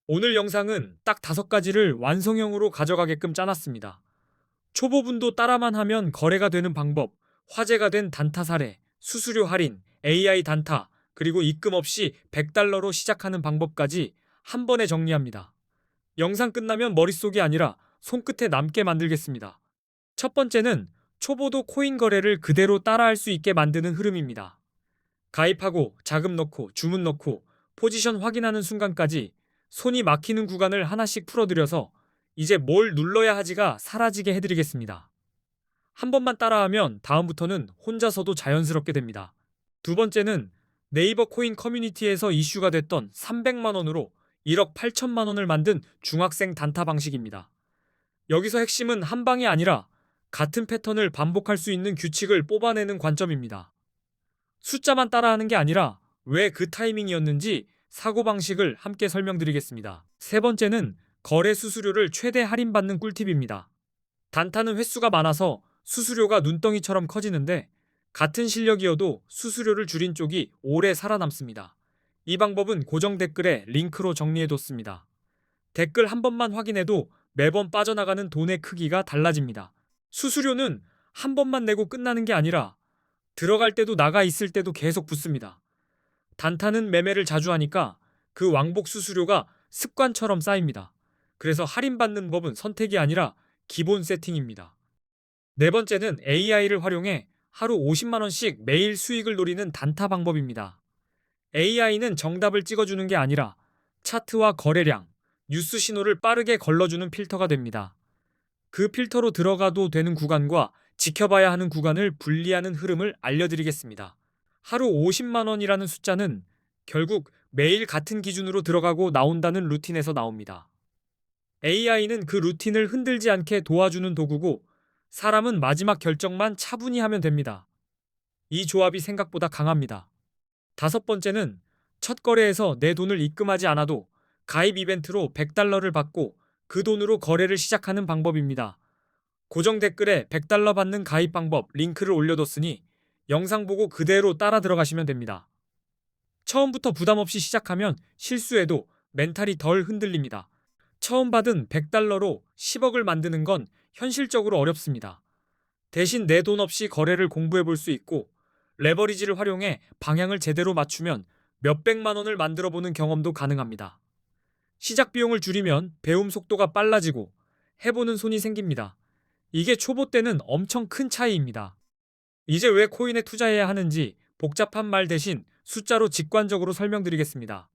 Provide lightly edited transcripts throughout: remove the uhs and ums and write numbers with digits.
오늘 영상은 딱 5가지를 완성형으로 가져가게끔 짜놨습니다. 초보분도 따라만 하면 거래가 되는 방법, 화제가 된 단타 사례, 수수료 할인, AI 단타, 그리고 입금 없이 $100로 시작하는 방법까지 한 번에 정리합니다. 영상 끝나면 머릿속이 아니라 손끝에 남게 만들겠습니다. 첫 번째는 초보도 코인 거래를 그대로 따라할 수 있게 만드는 흐름입니다. 가입하고 자금 넣고 주문 넣고 포지션 확인하는 순간까지 손이 막히는 구간을 하나씩 풀어드려서 이제 뭘 눌러야 하지가 사라지게 해드리겠습니다. 한 번만 따라하면 다음부터는 혼자서도 자연스럽게 됩니다. 두 번째는 네이버 코인 커뮤니티에서 이슈가 됐던 300만 원으로 1억 8천만 원을 만든 중학생 단타 방식입니다. 여기서 핵심은 한 방이 아니라 같은 패턴을 반복할 수 있는 규칙을 뽑아내는 관점입니다. 숫자만 따라하는 게 아니라 왜 그 타이밍이었는지 사고방식을 함께 설명드리겠습니다. 세 번째는 거래 수수료를 최대 할인받는 꿀팁입니다. 단타는 횟수가 많아서 수수료가 눈덩이처럼 커지는데 같은 실력이어도 수수료를 줄인 쪽이 오래 살아남습니다. 이 방법은 고정 댓글에 링크로 정리해뒀습니다. 댓글 한 번만 확인해도 매번 빠져나가는 돈의 크기가 달라집니다. 수수료는 한 번만 내고 끝나는 게 아니라 들어갈 때도 나가 있을 때도 계속 붙습니다. 단타는 매매를 자주 하니까 그 왕복 수수료가 습관처럼 쌓입니다. 그래서 할인받는 법은 선택이 아니라 기본 세팅입니다. 네 번째는 AI를 활용해 하루 50만 원씩 매일 수익을 노리는 단타 방법입니다. AI는 정답을 찍어주는 게 아니라 차트와 거래량, 뉴스 신호를 빠르게 걸러주는 필터가 됩니다. 그 필터로 들어가도 되는 구간과 지켜봐야 하는 구간을 분리하는 흐름을 알려드리겠습니다. 하루 50만 원이라는 숫자는 결국 매일 같은 기준으로 들어가고 나온다는 루틴에서 나옵니다. AI는 그 루틴을 흔들지 않게 도와주는 도구고 사람은 마지막 결정만 차분히 하면 됩니다. 이 조합이 생각보다 강합니다. 다섯 번째는 첫 거래에서 내 돈을 입금하지 않아도 가입 이벤트로 $100를 받고 그 돈으로 거래를 시작하는 방법입니다. 고정 댓글에 $100 받는 가입 방법 링크를 올려뒀으니 영상 보고 그대로 따라 들어가시면 됩니다. 처음부터 부담 없이 시작하면 실수해도 멘탈이 덜 흔들립니다. 처음 받은 $100로 10억을 만드는 건 현실적으로 어렵습니다. 대신 내 돈 없이 거래를 공부해 볼 수 있고 레버리지를 활용해 방향을 제대로 맞추면 몇백만 원을 만들어 보는 경험도 가능합니다. 시작 비용을 줄이면 배움 속도가 빨라지고 해보는 손이 생깁니다. 이게 초보 때는 엄청 큰 차이입니다. 이제 왜 코인에 투자해야 하는지 복잡한 말 대신 숫자로 직관적으로 설명드리겠습니다.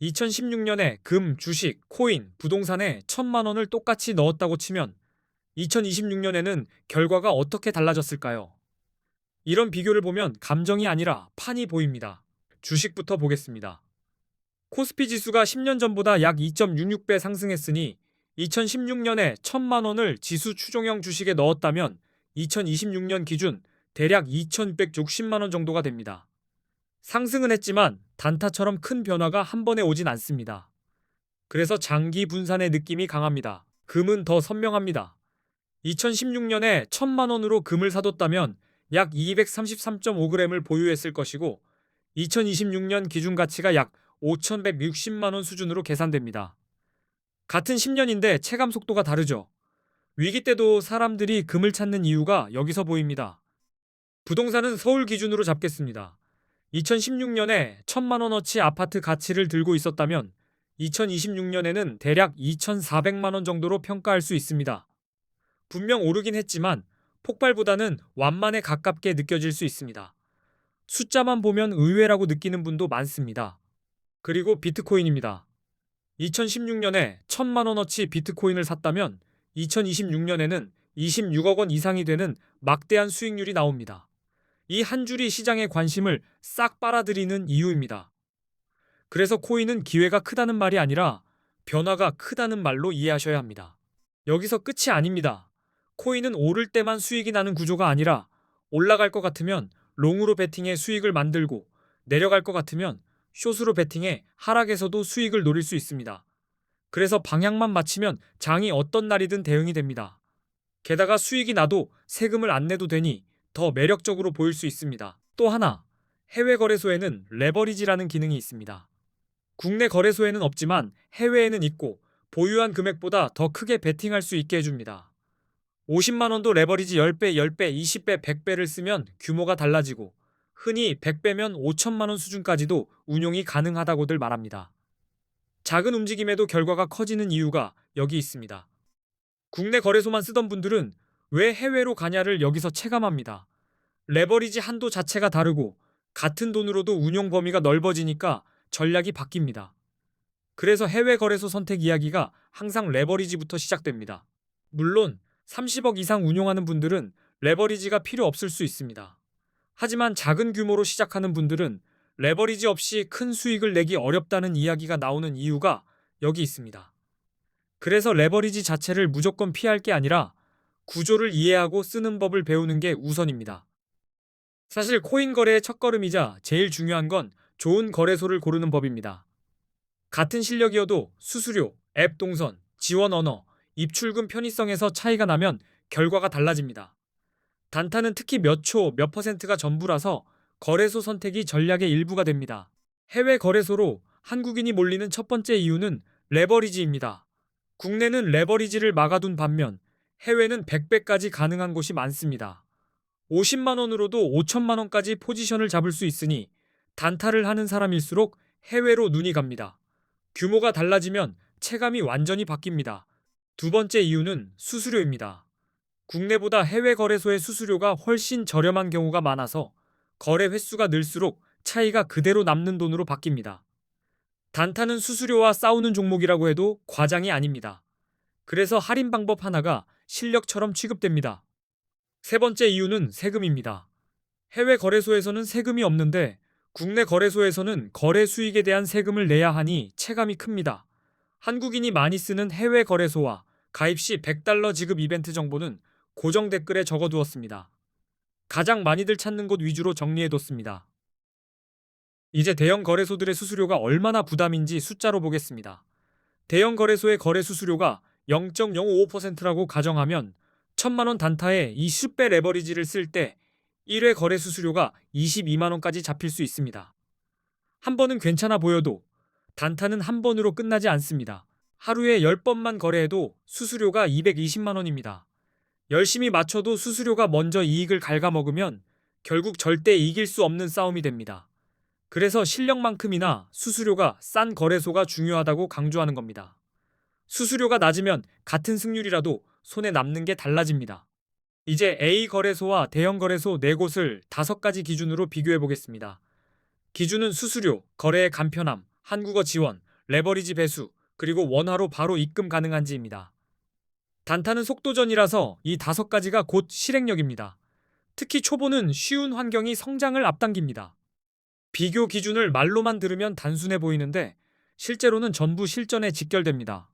2016년에 금, 주식, 코인, 부동산에 1,000만 원을 똑같이 넣었다고 치면 2026년에는 결과가 어떻게 달라졌을까요? 이런 비교를 보면 감정이 아니라 판이 보입니다. 주식부터 보겠습니다. 코스피 지수가 10년 전보다 약 2.66배 상승했으니 2016년에 1,000만 원을 지수 추종형 주식에 넣었다면 2026년 기준 대략 2,660만 원 정도가 됩니다. 상승은 했지만 단타처럼 큰 변화가 한 번에 오진 않습니다. 그래서 장기 분산의 느낌이 강합니다. 금은 더 선명합니다. 2016년에 1,000만 원으로 금을 사뒀다면 약 233.5g을 보유했을 것이고 2026년 기준 가치가 약 5,160만 원 수준으로 계산됩니다. 같은 10년인데 체감 속도가 다르죠. 위기 때도 사람들이 금을 찾는 이유가 여기서 보입니다. 부동산은 서울 기준으로 잡겠습니다. 2016년에 1,000만 원어치 아파트 가치를 들고 있었다면 2026년에는 대략 2,400만 원 정도로 평가할 수 있습니다. 분명 오르긴 했지만 폭발보다는 완만에 가깝게 느껴질 수 있습니다. 숫자만 보면 의외라고 느끼는 분도 많습니다. 그리고 비트코인입니다. 2016년에 1,000만 원어치 비트코인을 샀다면 2026년에는 26억 원 이상이 되는 막대한 수익률이 나옵니다. 이 한 줄이 시장의 관심을 싹 빨아들이는 이유입니다. 그래서 코인은 기회가 크다는 말이 아니라 변화가 크다는 말로 이해하셔야 합니다. 여기서 끝이 아닙니다. 코인은 오를 때만 수익이 나는 구조가 아니라 올라갈 것 같으면 롱으로 베팅해 수익을 만들고 내려갈 것 같으면 숏으로 베팅해 하락에서도 수익을 노릴 수 있습니다. 그래서 방향만 맞추면 장이 어떤 날이든 대응이 됩니다. 게다가 수익이 나도 세금을 안 내도 되니 더 매력적으로 보일 수 있습니다. 또 하나, 해외 거래소에는 레버리지라는 기능이 있습니다. 국내 거래소에는 없지만 해외에는 있고 보유한 금액보다 더 크게 베팅할 수 있게 해줍니다. 50만 원도 레버리지 10배, 10배, 20배, 100배를 쓰면 규모가 달라지고 흔히 100배면 5천만 원 수준까지도 운용이 가능하다고들 말합니다. 작은 움직임에도 결과가 커지는 이유가 여기 있습니다. 국내 거래소만 쓰던 분들은 왜 해외로 가냐를 여기서 체감합니다. 레버리지 한도 자체가 다르고 같은 돈으로도 운용 범위가 넓어지니까 전략이 바뀝니다. 그래서 해외 거래소 선택 이야기가 항상 레버리지부터 시작됩니다. 물론 30억 이상 운용하는 분들은 레버리지가 필요 없을 수 있습니다. 하지만 작은 규모로 시작하는 분들은 레버리지 없이 큰 수익을 내기 어렵다는 이야기가 나오는 이유가 여기 있습니다. 그래서 레버리지 자체를 무조건 피할 게 아니라 구조를 이해하고 쓰는 법을 배우는 게 우선입니다. 사실 코인 거래의 첫걸음이자 제일 중요한 건 좋은 거래소를 고르는 법입니다. 같은 실력이어도 수수료, 앱 동선, 지원 언어, 입출금 편의성에서 차이가 나면 결과가 달라집니다. 단타는 특히 몇 초, 몇 퍼센트가 전부라서 거래소 선택이 전략의 일부가 됩니다. 해외 거래소로 한국인이 몰리는 첫 번째 이유는 레버리지입니다. 국내는 레버리지를 막아둔 반면 해외는 100배까지 가능한 곳이 많습니다. 50만 원으로도 5천만 원까지 포지션을 잡을 수 있으니 단타를 하는 사람일수록 해외로 눈이 갑니다. 규모가 달라지면 체감이 완전히 바뀝니다. 두 번째 이유는 수수료입니다. 국내보다 해외 거래소의 수수료가 훨씬 저렴한 경우가 많아서 거래 횟수가 늘수록 차이가 그대로 남는 돈으로 바뀝니다. 단타는 수수료와 싸우는 종목이라고 해도 과장이 아닙니다. 그래서 할인 방법 하나가 실력처럼 취급됩니다. 세 번째 이유는 세금입니다. 해외 거래소에서는 세금이 없는데 국내 거래소에서는 거래 수익에 대한 세금을 내야 하니 체감이 큽니다. 한국인이 많이 쓰는 해외 거래소와 가입 시 $100 지급 이벤트 정보는 고정 댓글에 적어두었습니다. 가장 많이들 찾는 곳 위주로 정리해뒀습니다. 이제 대형 거래소들의 수수료가 얼마나 부담인지 숫자로 보겠습니다. 대형 거래소의 거래 수수료가 0.055%라고 가정하면 1,000만 원 단타에 20배 레버리지를 쓸 때 1회 거래 수수료가 22만 원까지 잡힐 수 있습니다. 한 번은 괜찮아 보여도 단타는 한 번으로 끝나지 않습니다. 하루에 10번만 거래해도 수수료가 220만 원입니다. 열심히 맞춰도 수수료가 먼저 이익을 갉아먹으면 결국 절대 이길 수 없는 싸움이 됩니다. 그래서 실력만큼이나 수수료가 싼 거래소가 중요하다고 강조하는 겁니다. 수수료가 낮으면 같은 승률이라도 손에 남는 게 달라집니다. 이제 A 거래소와 대형 거래소 4곳을 5가지 기준으로 비교해 보겠습니다. 기준은 수수료, 거래의 간편함, 한국어 지원, 레버리지 배수, 그리고 원화로 바로 입금 가능한지입니다. 단타는 속도전이라서 이 5가지가 곧 실행력입니다. 특히 초보는 쉬운 환경이 성장을 앞당깁니다. 비교 기준을 말로만 들으면 단순해 보이는데 실제로는 전부 실전에 직결됩니다.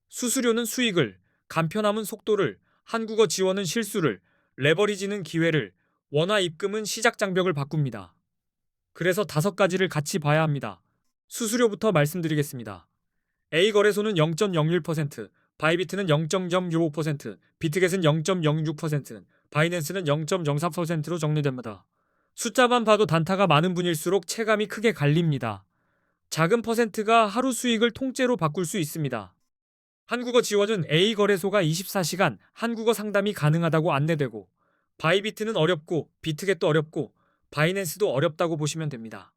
수수료는 수익을, 간편함은 속도를, 한국어 지원은 실수를, 레버리지는 기회를, 원화 입금은 시작 장벽을 바꿉니다. 그래서 5가지를 같이 봐야 합니다. 수수료부터 말씀드리겠습니다. A 거래소는 0.01%, 바이비트는 0.05%, 비트겟은 0.06%, 바이낸스는 0.04%로 정리됩니다. 숫자만 봐도 단타가 많은 분일수록 체감이 크게 갈립니다. 작은 퍼센트가 하루 수익을 통째로 바꿀 수 있습니다. 한국어 지원은 A 거래소가 24시간 한국어 상담이 가능하다고 안내되고 바이비트는 어렵고 비트겟도 어렵고 바이낸스도 어렵다고 보시면 됩니다.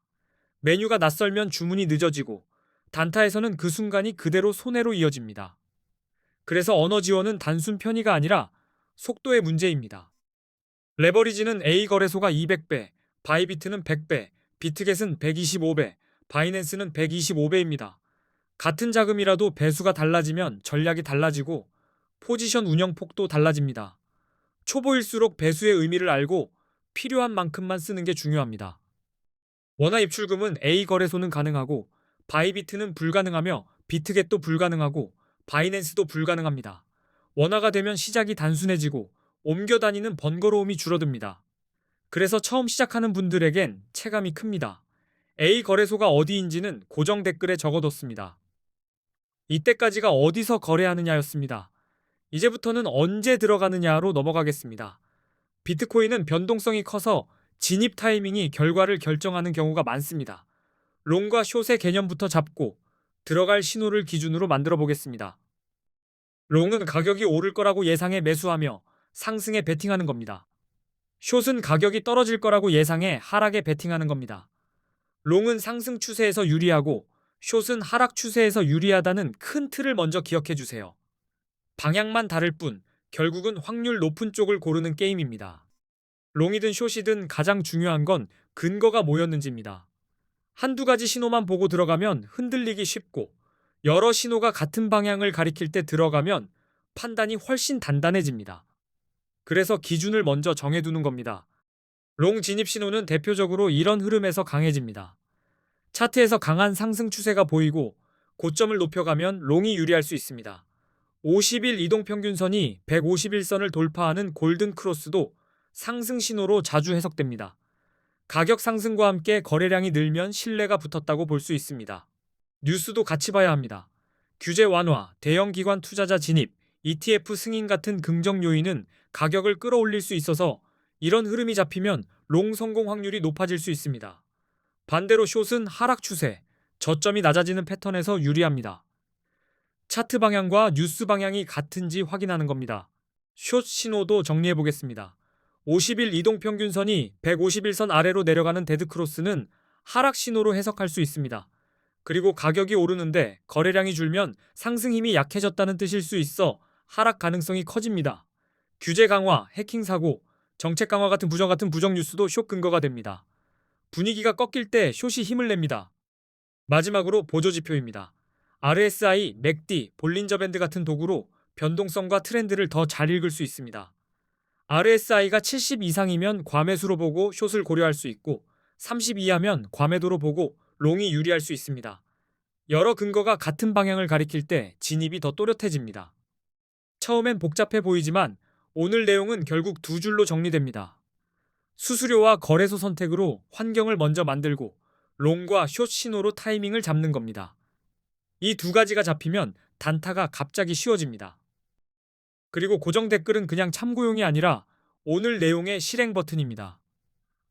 메뉴가 낯설면 주문이 늦어지고 단타에서는 그 순간이 그대로 손해로 이어집니다. 그래서 언어 지원은 단순 편의가 아니라 속도의 문제입니다. 레버리지는 A 거래소가 200배, 바이비트는 100배, 비트겟은 125배, 바이낸스는 125배입니다. 같은 자금이라도 배수가 달라지면 전략이 달라지고 포지션 운영 폭도 달라집니다. 초보일수록 배수의 의미를 알고 필요한 만큼만 쓰는 게 중요합니다. 원화 입출금은 A 거래소는 가능하고 바이비트는 불가능하며 비트겟도 불가능하고 바이낸스도 불가능합니다. 원화가 되면 시작이 단순해지고 옮겨 다니는 번거로움이 줄어듭니다. 그래서 처음 시작하는 분들에겐 체감이 큽니다. A 거래소가 어디인지는 고정 댓글에 적어뒀습니다. 이때까지가 어디서 거래하느냐였습니다. 이제부터는 언제 들어가느냐로 넘어가겠습니다. 비트코인은 변동성이 커서 진입 타이밍이 결과를 결정하는 경우가 많습니다. 롱과 숏의 개념부터 잡고 들어갈 신호를 기준으로 만들어 보겠습니다. 롱은 가격이 오를 거라고 예상해 매수하며 상승에 베팅하는 겁니다. 숏은 가격이 떨어질 거라고 예상해 하락에 베팅하는 겁니다. 롱은 상승 추세에서 유리하고 숏은 하락 추세에서 유리하다는 큰 틀을 먼저 기억해 주세요. 방향만 다를 뿐 결국은 확률 높은 쪽을 고르는 게임입니다. 롱이든 숏이든 가장 중요한 건 근거가 뭐였는지입니다. 한두 가지 신호만 보고 들어가면 흔들리기 쉽고 여러 신호가 같은 방향을 가리킬 때 들어가면 판단이 훨씬 단단해집니다. 그래서 기준을 먼저 정해두는 겁니다. 롱 진입 신호는 대표적으로 이런 흐름에서 강해집니다. 차트에서 강한 상승 추세가 보이고 고점을 높여가면 롱이 유리할 수 있습니다. 50일 이동평균선이 151선을 돌파하는 골든 크로스도 상승 신호로 자주 해석됩니다. 가격 상승과 함께 거래량이 늘면 신뢰가 붙었다고 볼 수 있습니다. 뉴스도 같이 봐야 합니다. 규제 완화, 대형 기관 투자자 진입, ETF 승인 같은 긍정 요인은 가격을 끌어올릴 수 있어서 이런 흐름이 잡히면 롱 성공 확률이 높아질 수 있습니다. 반대로 숏은 하락 추세, 저점이 낮아지는 패턴에서 유리합니다. 차트 방향과 뉴스 방향이 같은지 확인하는 겁니다. 숏 신호도 정리해 보겠습니다. 50일 이동평균선이 151선 아래로 내려가는 데드크로스는 하락 신호로 해석할 수 있습니다. 그리고 가격이 오르는데 거래량이 줄면 상승 힘이 약해졌다는 뜻일 수 있어 하락 가능성이 커집니다. 규제 강화, 해킹 사고, 정책 강화 같은 부정 뉴스도 숏 근거가 됩니다. 분위기가 꺾일 때 숏이 힘을 냅니다. 마지막으로 보조지표입니다. RSI, 맥D, 볼린저 밴드 같은 도구로 변동성과 트렌드를 더 잘 읽을 수 있습니다. RSI가 70 이상이면 과매수로 보고 숏을 고려할 수 있고 30 이하면 과매도로 보고 롱이 유리할 수 있습니다. 여러 근거가 같은 방향을 가리킬 때 진입이 더 또렷해집니다. 처음엔 복잡해 보이지만 오늘 내용은 결국 두 줄로 정리됩니다. 수수료와 거래소 선택으로 환경을 먼저 만들고 롱과 숏 신호로 타이밍을 잡는 겁니다. 이 두 가지가 잡히면 단타가 갑자기 쉬워집니다. 그리고 고정 댓글은 그냥 참고용이 아니라 오늘 내용의 실행 버튼입니다.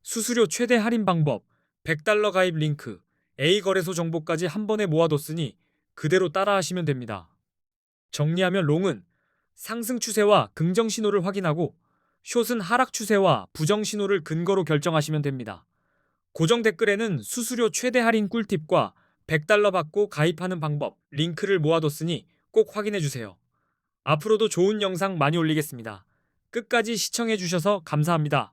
수수료 최대 할인 방법, 100달러 가입 링크, A거래소 정보까지 한 번에 모아뒀으니 그대로 따라하시면 됩니다. 정리하면 롱은 상승 추세와 긍정 신호를 확인하고 숏은 하락 추세와 부정 신호를 근거로 결정하시면 됩니다. 고정 댓글에는 수수료 최대 할인 꿀팁과 100달러 받고 가입하는 방법, 링크를 모아뒀으니 꼭 확인해주세요. 앞으로도 좋은 영상 많이 올리겠습니다. 끝까지 시청해주셔서 감사합니다.